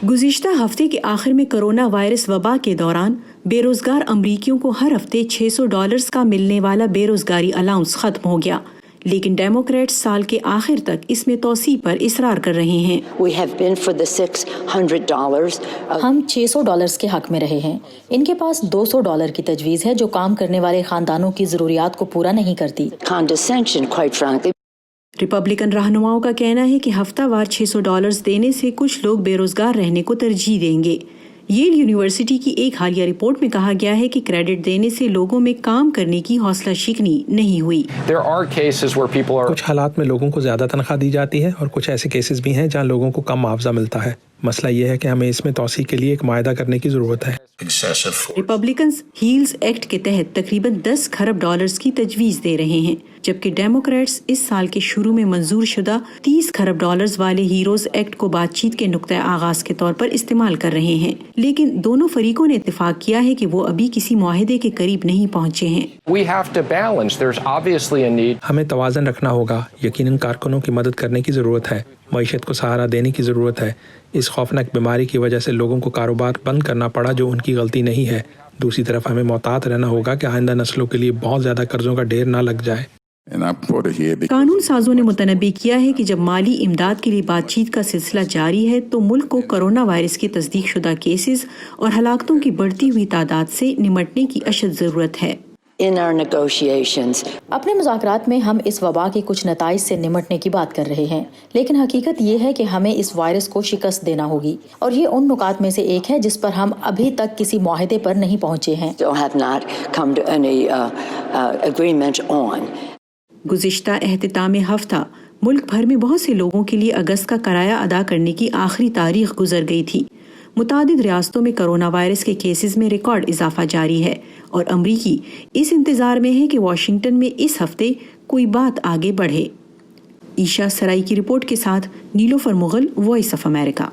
गुज़िश्ता हफ्ते के आखिर में कोरोना वायरस वबा के दौरान बेरोजगार अमरीकियों को हर हफ्ते $600 का मिलने वाला बेरोजगारी अलाउंस खत्म हो गया, लेकिन डेमोक्रेट्स साल के आखिर तक इसमें तौसी पर इसरार कर रहे हैं। हम $600 के हक में रहे हैं। इनके पास $200 की तजवीज़ है जो काम करने वाले खानदानों की ज़रूरियात को पूरा नहीं करती। रिपब्लिकन रहनुमाओं का कहना है कि हफ्तावार $600 देने से कुछ लोग बेरोजगार रहने को तरजीह देंगे। येल यूनिवर्सिटी की एक हालिया रिपोर्ट में कहा गया है कि क्रेडिट देने से लोगों में काम करने की हौसला शिकनी नहीं हुई। कुछ हालात में लोगों को ज्यादा तनख्वाह दी जाती है और कुछ ऐसे केसेस भी हैं जहां लोगों को कम मुआवजा मिलता है। मसला ये है कि हमें इसमें तौसी के लिए एक मायदा करने की जरूरत है। रिपब्लिकन्स हील्स एक्ट के तहत तकरीबन $10 खरब की तजवीज दे रहे हैं, जबकि डेमोक्रेट्स इस साल के शुरू में मंजूर शुदा $30 खरब वाले हीरोज एक्ट को बातचीत के नुक्ते आगाज के तौर पर इस्तेमाल कर रहे हैं, लेकिन दोनों फरीकों ने इत्तेफाक किया है कि वो अभी किसी मुआहदे के करीब नहीं पहुंचे हैं। हमें तवाज़न रखना होगा। यकीनन कारकुनों की मदद करने की जरूरत है, मईशत को सहारा देने की जरूरत है। इस खौफनाक बीमारी की वजह से लोगों को कारोबार बंद करना पड़ा जो उनकी गलती नहीं है। दूसरी तरफ हमें मोहतात रहना होगा कि आइंदा नस्लों के लिए बहुत ज्यादा कर्जों का ढेर ना लग जाए। कानून साजों ने मुतनबी किया है कि जब माली इमदाद के लिए बातचीत का सिलसिला जारी है तो मुल्क को कोरोना वायरस के तस्दीक शुदा केसेस और हलाकतों की बढ़ती हुई तादाद से निमटने की अशद जरूरत है। अपने मुज़ाकरात में हम इस वबा के कुछ नताइज से निमटने की बात कर रहे हैं, लेकिन हकीकत ये है कि हमें इस वायरस को शिकस्त देना होगी, और ये उन नुकात में से एक है जिस पर हम अभी तक किसी मुआहदे पर नहीं पहुंचे हैं। गुज़िश्ता एहतिताम हफ्ता मुल्क भर में बहुत से लोगों के लिए अगस्त का किराया अदा करने की आखिरी तारीख गुजर गई थी। मुतादिद रियासतों में कोरोना वायरस के केसेस में रिकॉर्ड इजाफा जारी है और अमरीकी इस इंतजार में है कि वाशिंगटन में इस हफ्ते कोई बात आगे बढ़े। ईशा सराई की रिपोर्ट के साथ Nilofar Mughal, voice of America.